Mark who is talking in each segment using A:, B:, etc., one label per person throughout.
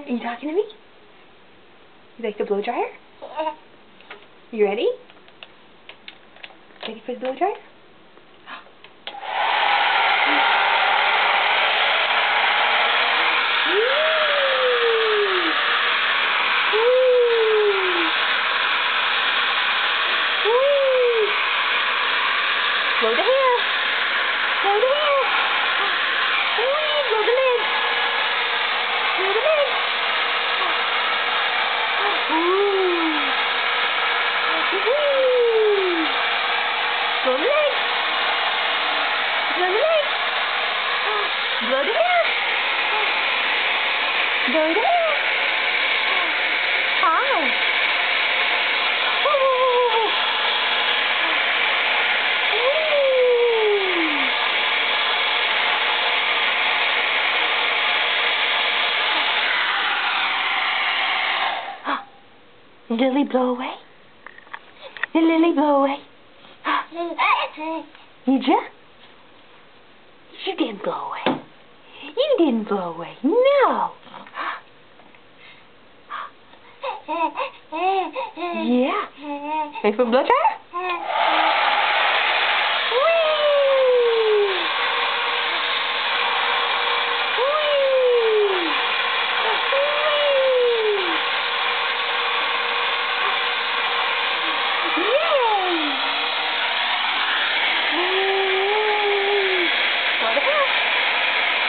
A: Are you talking to me? You like the blow dryer? You ready? Ready for the blow dryer? Blow the hair. Blow the hair. Blow the lid. Blow the lid. Blow the leg. Blow the leg. Blow the hair. Blow the hair. Hi. Did Lily blow away? Did Lily blow away? Did you? You didn't blow away. You didn't blow away. No. Yeah. Ready for a blow dryer?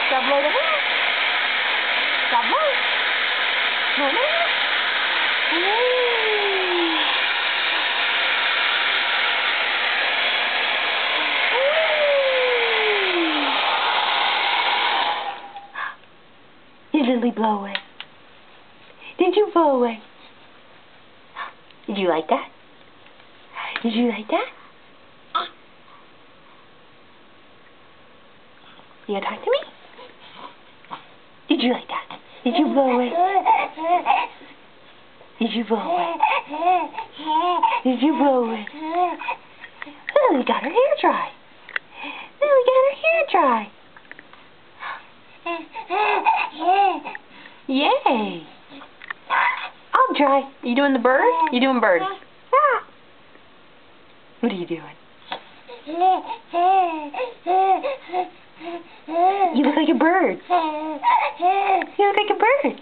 A: Stop blowing the hair. Stop blowing. Blow the hair. Did Lily blow away? Did you blow away? Did you like that? Did you like that? You gonna talk to me? Did you like that? Did you blow away? Did you blow away? Did you blow away? Lily got her hair dry. Lily got her hair dry. Yay! I'll dry. You doing the bird? You doing bird? Ah. What are you doing? You look like a bird. You look like a bird.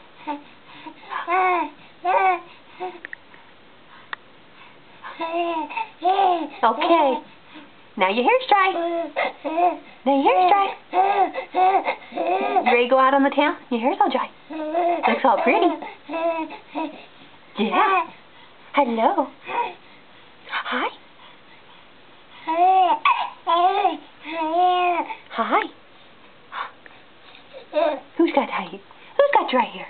A: Okay. Now your hair's dry. Now your hair's dry. You ready to go out on the town? Your hair's all dry. Looks all pretty. Yeah. Hello. Hi. Hi. Who's got dry hair?